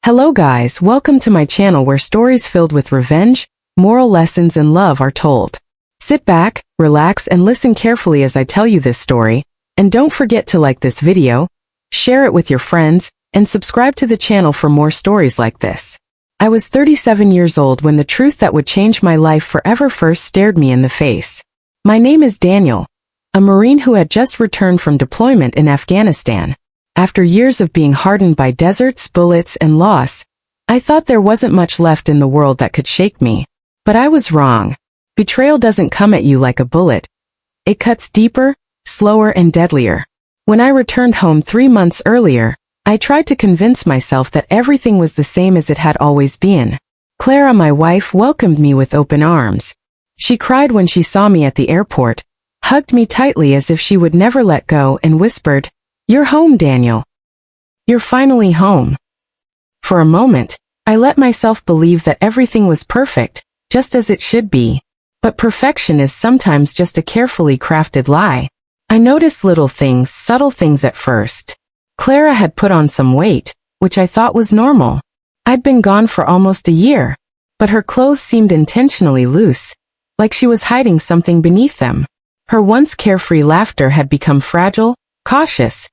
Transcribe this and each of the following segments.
Hello guys, welcome to my channel where stories filled with revenge, moral lessons and love are told. Sit back, relax and listen carefully as I tell you this story, and don't forget to like this video, share it with your friends, and subscribe to the channel for more stories like this. I was 37 years old when the truth that would change my life forever first stared me in the face. My name is Daniel, a Marine who had just returned from deployment in Afghanistan. After years of being hardened by deserts, bullets, and loss, I thought there wasn't much left in the world that could shake me. But I was wrong. Betrayal doesn't come at you like a bullet. It cuts deeper, slower, and deadlier. When I returned home 3 months earlier, I tried to convince myself that everything was the same as it had always been. Clara, my wife, welcomed me with open arms. She cried when she saw me at the airport, hugged me tightly as if she would never let go, and whispered, "You're home, Daniel. You're finally home." For a moment, I let myself believe that everything was perfect, just as it should be. But perfection is sometimes just a carefully crafted lie. I noticed little things, subtle things at first. Clara had put on some weight, which I thought was normal. I'd been gone for almost a year, but her clothes seemed intentionally loose, like she was hiding something beneath them. Her once carefree laughter had become fragile, cautious,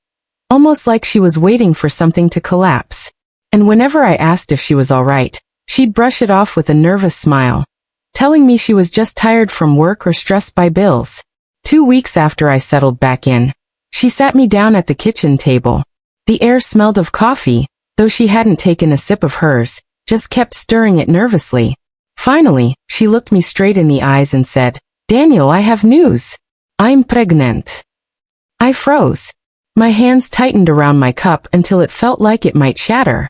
almost like she was waiting for something to collapse. And whenever I asked if she was all right, she'd brush it off with a nervous smile, telling me she was just tired from work or stressed by bills. 2 weeks after I settled back in, she sat me down at the kitchen table. The air smelled of coffee, though she hadn't taken a sip of hers, just kept stirring it nervously. Finally, she looked me straight in the eyes and said, "Daniel, I have news. I'm pregnant." I froze. My hands tightened around my cup until it felt like it might shatter.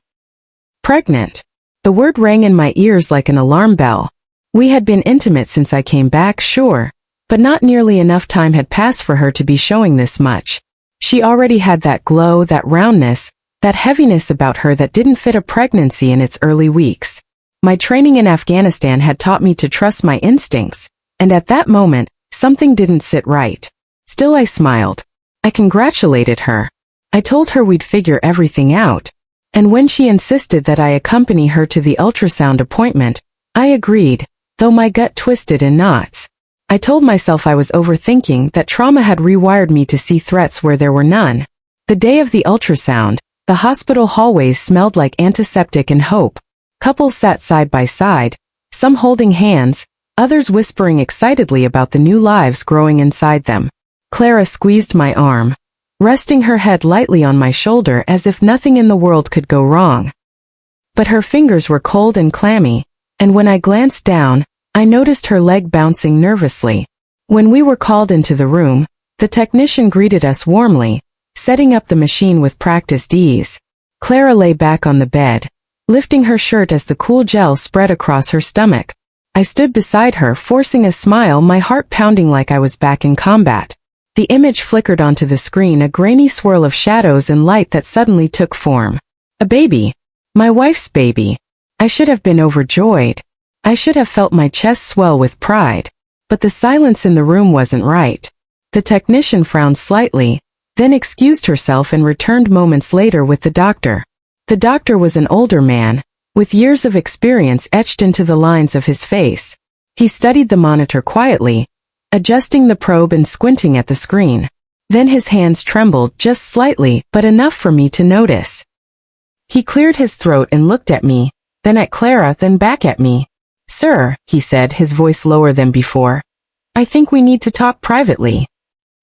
Pregnant. The word rang in my ears like an alarm bell. We had been intimate since I came back, sure, but not nearly enough time had passed for her to be showing this much. She already had that glow, that roundness, that heaviness about her that didn't fit a pregnancy in its early weeks. My training in Afghanistan had taught me to trust my instincts, and at that moment, something didn't sit right. Still, I smiled. I congratulated her. I told her we'd figure everything out. And when she insisted that I accompany her to the ultrasound appointment, I agreed, though my gut twisted in knots. I told myself I was overthinking, that trauma had rewired me to see threats where there were none. The day of the ultrasound, the hospital hallways smelled like antiseptic and hope. Couples sat side by side, some holding hands, others whispering excitedly about the new lives growing inside them. Clara squeezed my arm, resting her head lightly on my shoulder as if nothing in the world could go wrong. But her fingers were cold and clammy, and when I glanced down, I noticed her leg bouncing nervously. When we were called into the room, the technician greeted us warmly, setting up the machine with practiced ease. Clara lay back on the bed, lifting her shirt as the cool gel spread across her stomach. I stood beside her, forcing a smile, my heart pounding like I was back in combat. The image flickered onto the screen, a grainy swirl of shadows and light that suddenly took form. A baby. My wife's baby. I should have been overjoyed. I should have felt my chest swell with pride. But the silence in the room wasn't right. The technician frowned slightly, then excused herself and returned moments later with the doctor. The doctor was an older man, with years of experience etched into the lines of his face. He studied the monitor quietly, adjusting the probe and squinting at the screen. Then his hands trembled just slightly, but enough for me to notice. He cleared his throat and looked at me, then at Clara, then back at me. "Sir," he said, his voice lower than before, "I think we need to talk privately."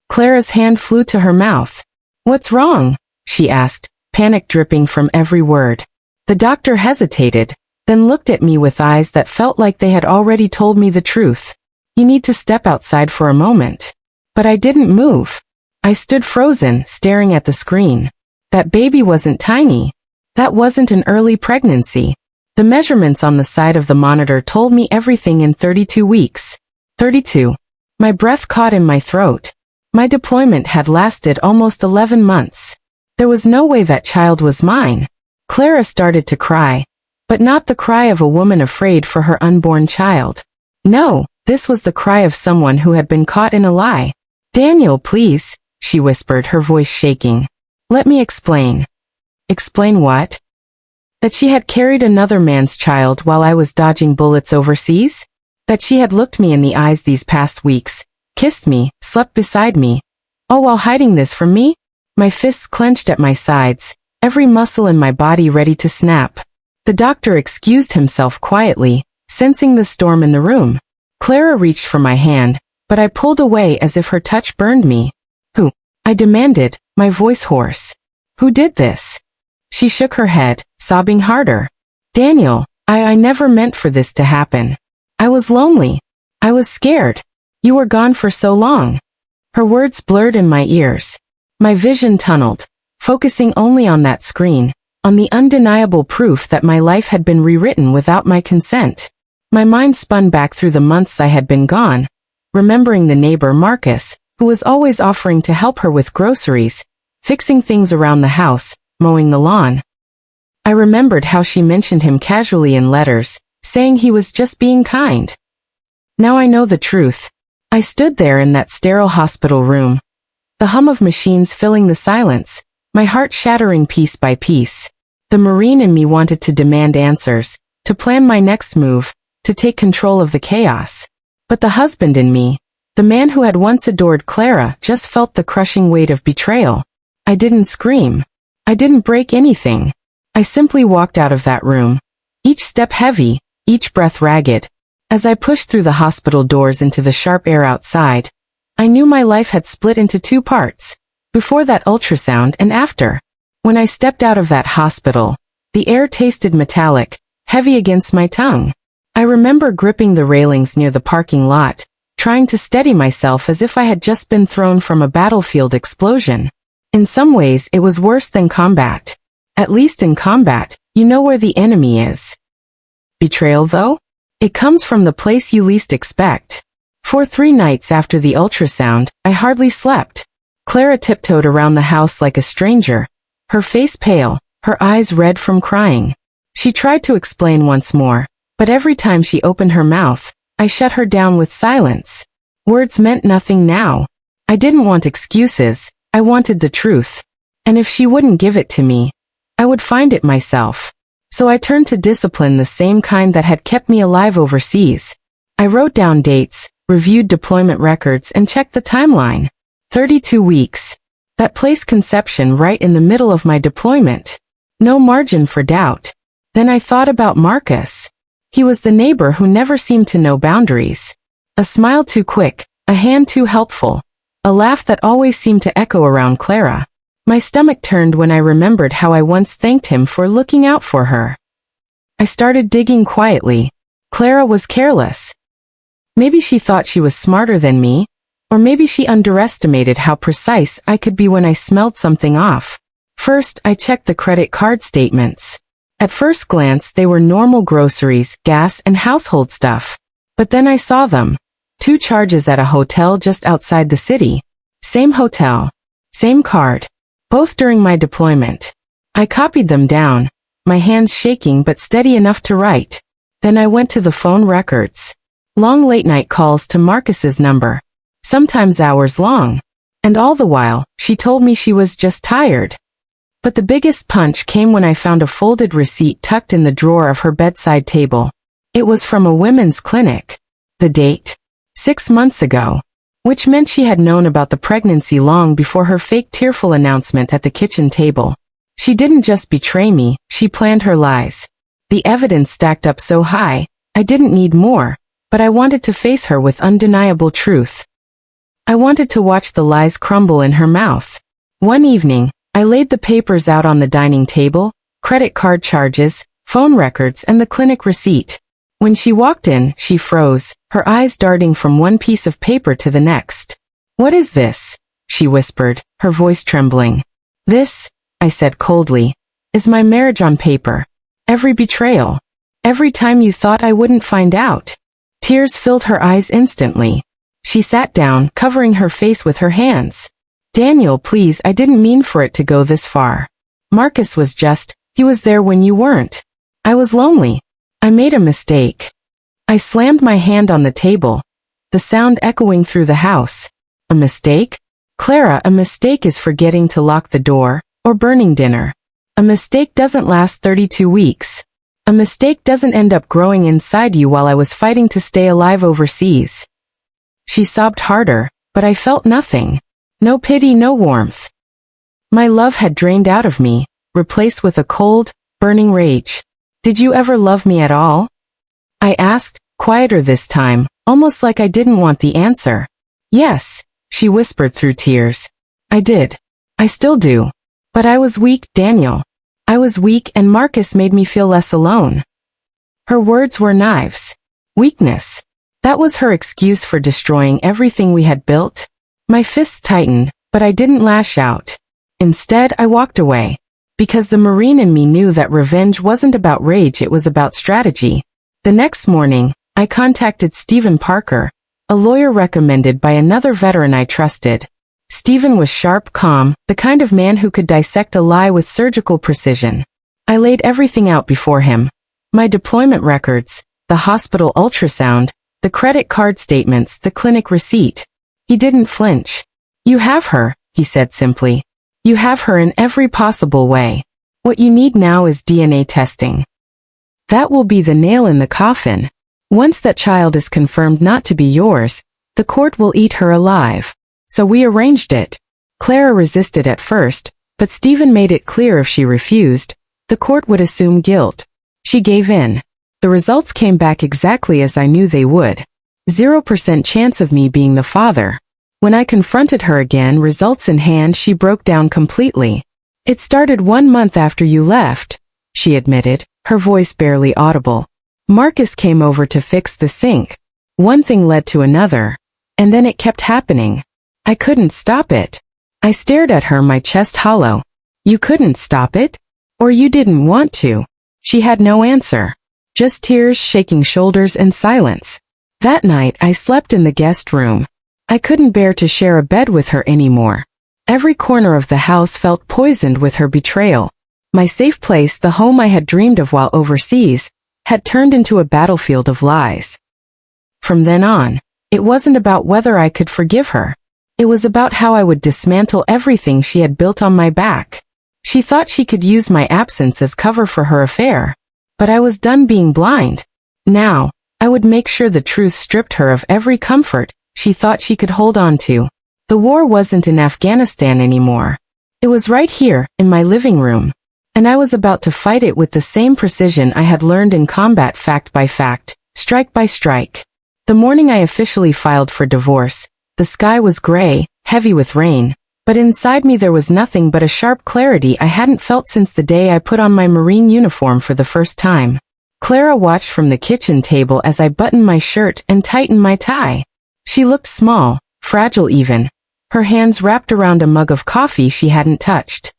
Clara's hand flew to her mouth. "What's wrong?" she asked, panic dripping from every word. The doctor hesitated, then looked at me with eyes that felt like they had already told me the truth. "You need to step outside for a moment." But I didn't move. I stood frozen, staring at the screen. That baby wasn't tiny. That wasn't an early pregnancy. The measurements on the side of the monitor told me everything in 32 weeks. 32. My breath caught in my throat. My deployment had lasted almost 11 months. There was no way that child was mine. Clara started to cry, but not the cry of a woman afraid for her unborn child. No, this was the cry of someone who had been caught in a lie. "Daniel, please," she whispered, her voice shaking. "Let me explain." "Explain what?" That she had carried another man's child while I was dodging bullets overseas? That she had looked me in the eyes these past weeks, kissed me, slept beside me, all while hiding this from me? My fists clenched at my sides, every muscle in my body ready to snap. The doctor excused himself quietly, sensing the storm in the room. Clara reached for my hand, but I pulled away as if her touch burned me. Who? I demanded, my voice hoarse. Who did this? She shook her head, sobbing harder. Daniel, I never meant for this to happen. I was lonely. I was scared. You were gone for so long. Her words blurred in my ears. My vision tunneled, focusing only on that screen, on the undeniable proof that my life had been rewritten without my consent. My mind spun back through the months I had been gone, remembering the neighbor Marcus, who was always offering to help her with groceries, fixing things around the house, mowing the lawn. I remembered how she mentioned him casually in letters, saying he was just being kind. Now I know the truth. I stood there in that sterile hospital room, the hum of machines filling the silence, my heart shattering piece by piece. The Marine in me wanted to demand answers, to plan my next move, to take control of the chaos. But the husband in me, the man who had once adored Clara, just felt the crushing weight of betrayal. I didn't scream. I didn't break anything. I simply walked out of that room, each step heavy, each breath ragged. As I pushed through the hospital doors into the sharp air outside, I knew my life had split into two parts, before that ultrasound and after. When I stepped out of that hospital, the air tasted metallic, heavy against my tongue. I remember gripping the railings near the parking lot, trying to steady myself as if I had just been thrown from a battlefield explosion. In some ways, it was worse than combat. At least in combat, you know where the enemy is. Betrayal, though? It comes from the place you least expect. For 3 nights after the ultrasound, I hardly slept. Clara tiptoed around the house like a stranger, her face pale, her eyes red from crying. She tried to explain once more, but every time she opened her mouth, I shut her down with silence. Words meant nothing now. I didn't want excuses, I wanted the truth. And if she wouldn't give it to me, I would find it myself. So I turned to discipline, the same kind that had kept me alive overseas. I wrote down dates, reviewed deployment records, and checked the timeline. 32 weeks. That placed conception right in the middle of my deployment. No margin for doubt. Then I thought about Marcus. He was the neighbor who never seemed to know boundaries. A smile too quick, a hand too helpful, a laugh that always seemed to echo around Clara. My stomach turned when I remembered how I once thanked him for looking out for her. I started digging quietly. Clara was careless. Maybe she thought she was smarter than me, or maybe she underestimated how precise I could be when I smelled something off. First, I checked the credit card statements. At first glance, they were normal groceries, gas, and household stuff. But then I saw them. 2 charges at a hotel just outside the city. Same hotel. Same card. Both during my deployment. I copied them down, my hands shaking but steady enough to write. Then I went to the phone records. Long late-night calls to Marcus's number. Sometimes hours long. And all the while, she told me she was just tired. But the biggest punch came when I found a folded receipt tucked in the drawer of her bedside table. It was from a women's clinic. The date? 6 months ago. Which meant she had known about the pregnancy long before her fake tearful announcement at the kitchen table. She didn't just betray me, she planned her lies. The evidence stacked up so high, I didn't need more, but I wanted to face her with undeniable truth. I wanted to watch the lies crumble in her mouth. One evening, I laid the papers out on the dining table, credit card charges, phone records, and the clinic receipt. When she walked in, she froze, her eyes darting from one piece of paper to the next. "What is this?" she whispered, her voice trembling. "This," I said coldly, "is my marriage on paper. Every betrayal. Every time you thought I wouldn't find out." Tears filled her eyes instantly. She sat down, covering her face with her hands. "Daniel, please, I didn't mean for it to go this far. Marcus was just, he was there when you weren't. I was lonely. I made a mistake." I slammed my hand on the table, the sound echoing through the house. "A mistake? Clara, a mistake is forgetting to lock the door, or burning dinner. A mistake doesn't last 32 weeks. A mistake doesn't end up growing inside you while I was fighting to stay alive overseas. She sobbed harder, but I felt nothing. No pity, no warmth. My love had drained out of me, replaced with a cold, burning rage. Did you ever love me at all? I asked, quieter this time, almost like I didn't want the answer. Yes, she whispered through tears. I did. I still do. But I was weak, Daniel. I was weak and Marcus made me feel less alone. Her words were knives. Weakness. That was her excuse for destroying everything we had built. My fists tightened, but I didn't lash out. Instead, I walked away. Because the Marine in me knew that revenge wasn't about rage, it was about strategy. The next morning, I contacted Stephen Parker, a lawyer recommended by another veteran I trusted. Stephen was sharp, calm, the kind of man who could dissect a lie with surgical precision. I laid everything out before him. My deployment records, the hospital ultrasound, the credit card statements, the clinic receipt. He didn't flinch. You have her, he said simply. You have her in every possible way. What you need now is DNA testing. That will be the nail in the coffin. Once that child is confirmed not to be yours, the court will eat her alive. So we arranged it. Clara resisted at first, but Stephen made it clear if she refused, the court would assume guilt. She gave in. The results came back exactly as I knew they would. 0% chance of me being the father. When I confronted her again, results in hand, she broke down completely. It started 1 month after you left, she admitted, her voice barely audible. Marcus came over to fix the sink. One thing led to another. And then it kept happening. I couldn't stop it. I stared at her, my chest hollow. You couldn't stop it? Or you didn't want to? She had no answer. Just tears, shaking shoulders, and silence. That night I slept in the guest room. I couldn't bear to share a bed with her anymore. Every corner of the house felt poisoned with her betrayal. My safe place, the home I had dreamed of while overseas, had turned into a battlefield of lies. From then on, it wasn't about whether I could forgive her. It was about how I would dismantle everything she had built on my back. She thought she could use my absence as cover for her affair. But I was done being blind. Now, I would make sure the truth stripped her of every comfort she thought she could hold on to. The war wasn't in Afghanistan anymore. It was right here, in my living room. And I was about to fight it with the same precision I had learned in combat, fact by fact, strike by strike. The morning I officially filed for divorce, the sky was gray, heavy with rain, but inside me there was nothing but a sharp clarity I hadn't felt since the day I put on my Marine uniform for the first time. Clara watched from the kitchen table as I buttoned my shirt and tightened my tie. She looked small, fragile even, her hands wrapped around a mug of coffee she hadn't touched.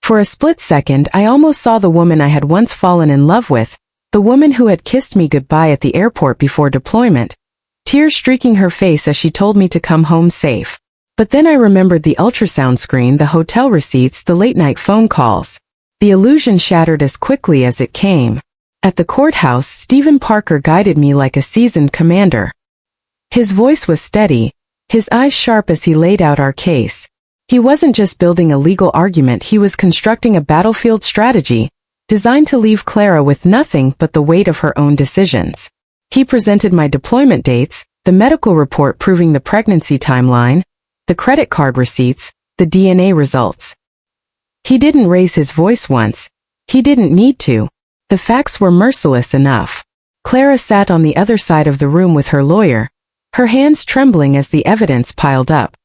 For a split second I almost saw the woman I had once fallen in love with, the woman who had kissed me goodbye at the airport before deployment, tears streaking her face as she told me to come home safe. But then I remembered the ultrasound screen, the hotel receipts, the late-night phone calls. The illusion shattered as quickly as it came. At the courthouse, Stephen Parker guided me like a seasoned commander. His voice was steady, his eyes sharp as he laid out our case. He wasn't just building a legal argument, he was constructing a battlefield strategy, designed to leave Clara with nothing but the weight of her own decisions. He presented my deployment dates, the medical report proving the pregnancy timeline, the credit card receipts, the DNA results. He didn't raise his voice once. He didn't need to. The facts were merciless enough. Clara sat on the other side of the room with her lawyer, her hands trembling as the evidence piled up.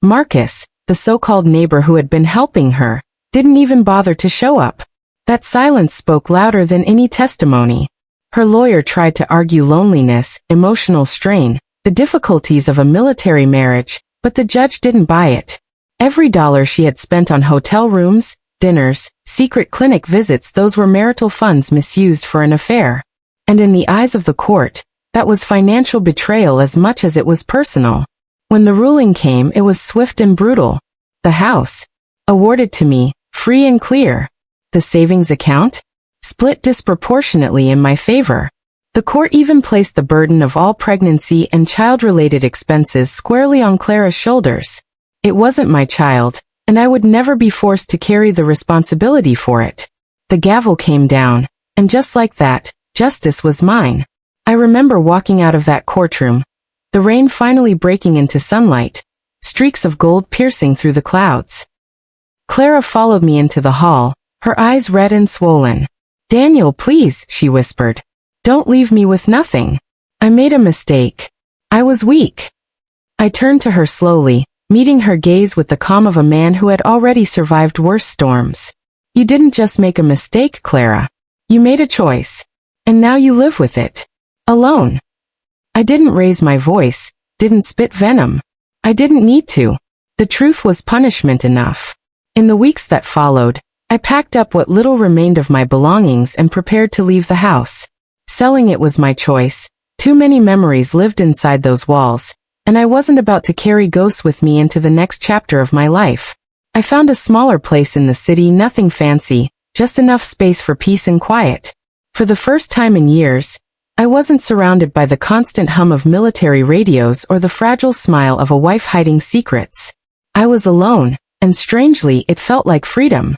Marcus, the so-called neighbor who had been helping her, didn't even bother to show up. That silence spoke louder than any testimony. Her lawyer tried to argue loneliness, emotional strain, the difficulties of a military marriage, but the judge didn't buy it. Every dollar she had spent on hotel rooms, dinners, secret clinic visits, those were marital funds misused for an affair. And in the eyes of the court, that was financial betrayal as much as it was personal. When the ruling came, it was swift and brutal. The house, awarded to me, free and clear. The savings account, split disproportionately in my favor. The court even placed the burden of all pregnancy and child-related expenses squarely on Clara's shoulders. It wasn't my child, and I would never be forced to carry the responsibility for it. The gavel came down, and just like that, justice was mine. I remember walking out of that courtroom, the rain finally breaking into sunlight, streaks of gold piercing through the clouds. Clara followed me into the hall, her eyes red and swollen. "Daniel, please," she whispered. "Don't leave me with nothing. I made a mistake. I was weak." I turned to her slowly, meeting her gaze with the calm of a man who had already survived worse storms. "You didn't just make a mistake, Clara. You made a choice. And now you live with it. Alone." I didn't raise my voice, didn't spit venom. I didn't need to. The truth was punishment enough. In the weeks that followed, I packed up what little remained of my belongings and prepared to leave the house. Selling it was my choice. Too many memories lived inside those walls, and I wasn't about to carry ghosts with me into the next chapter of my life. I found a smaller place in the city, nothing fancy, just enough space for peace and quiet. For the first time in years, I wasn't surrounded by the constant hum of military radios or the fragile smile of a wife hiding secrets. I was alone, and strangely, it felt like freedom.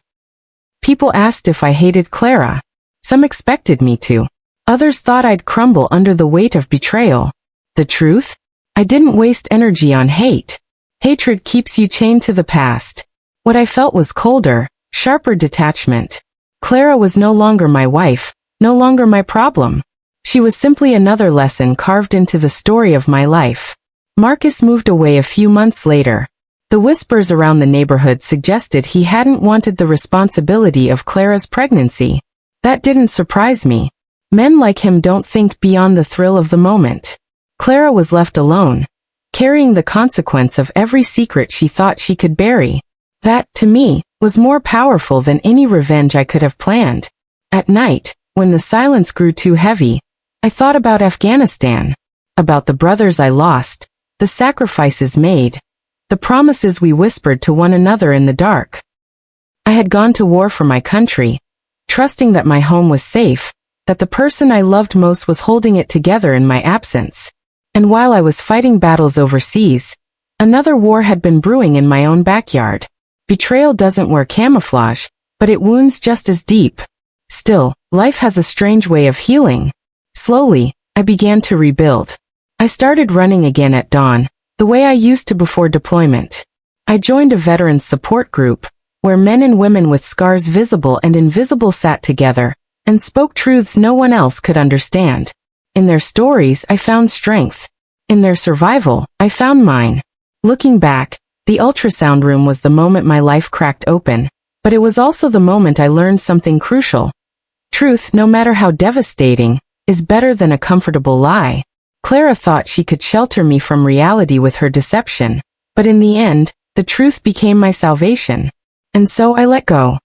People asked if I hated Clara. Some expected me to. Others thought I'd crumble under the weight of betrayal. The truth? I didn't waste energy on hate. Hatred keeps you chained to the past. What I felt was colder, sharper detachment. Clara was no longer my wife, no longer my problem. She was simply another lesson carved into the story of my life. Marcus moved away a few months later. The whispers around the neighborhood suggested he hadn't wanted the responsibility of Clara's pregnancy. That didn't surprise me. Men like him don't think beyond the thrill of the moment. Clara was left alone, carrying the consequence of every secret she thought she could bury. That, to me, was more powerful than any revenge I could have planned. At night, when the silence grew too heavy, I thought about Afghanistan, about the brothers I lost, the sacrifices made, the promises we whispered to one another in the dark. I had gone to war for my country, trusting that my home was safe, that the person I loved most was holding it together in my absence. And while I was fighting battles overseas, another war had been brewing in my own backyard. Betrayal doesn't wear camouflage, but it wounds just as deep. Still, life has a strange way of healing. Slowly, I began to rebuild. I started running again at dawn, the way I used to before deployment. I joined a veterans support group, where men and women with scars visible and invisible sat together, and spoke truths no one else could understand. In their stories, I found strength. In their survival, I found mine. Looking back, the ultrasound room was the moment my life cracked open, but it was also the moment I learned something crucial. Truth, no matter how devastating, is better than a comfortable lie. Clara thought she could shelter me from reality with her deception, but in the end, the truth became my salvation. And so I let go.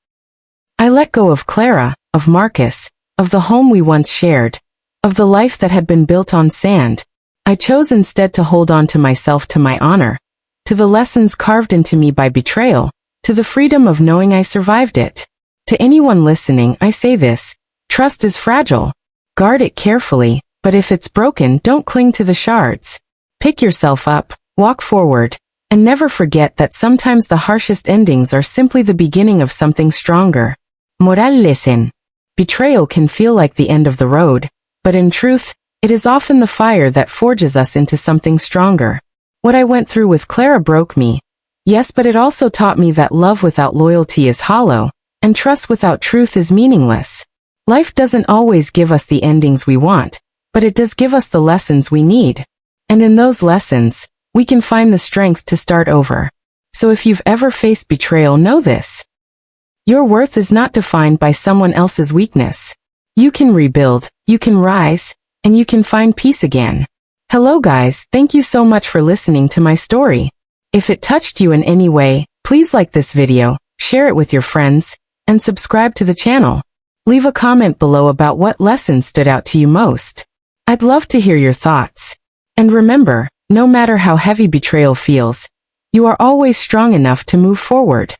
I let go of Clara, of Marcus, of the home we once shared, of the life that had been built on sand. I chose instead to hold on to myself, to my honor, to the lessons carved into me by betrayal, to the freedom of knowing I survived it. To anyone listening, I say this: trust is fragile. Guard it carefully, but if it's broken, don't cling to the shards. Pick yourself up, walk forward, and never forget that sometimes the harshest endings are simply the beginning of something stronger. Moral lesson. Betrayal can feel like the end of the road, but in truth, it is often the fire that forges us into something stronger. What I went through with Clara broke me. Yes, but it also taught me that love without loyalty is hollow, and trust without truth is meaningless. Life doesn't always give us the endings we want, but it does give us the lessons we need. And in those lessons, we can find the strength to start over. So if you've ever faced betrayal, know this: your worth is not defined by someone else's weakness. You can rebuild, you can rise, and you can find peace again. Hello guys, thank you so much for listening to my story. If it touched you in any way, please like this video, share it with your friends, and subscribe to the channel. Leave a comment below about what lesson stood out to you most. I'd love to hear your thoughts. And remember, no matter how heavy betrayal feels, you are always strong enough to move forward.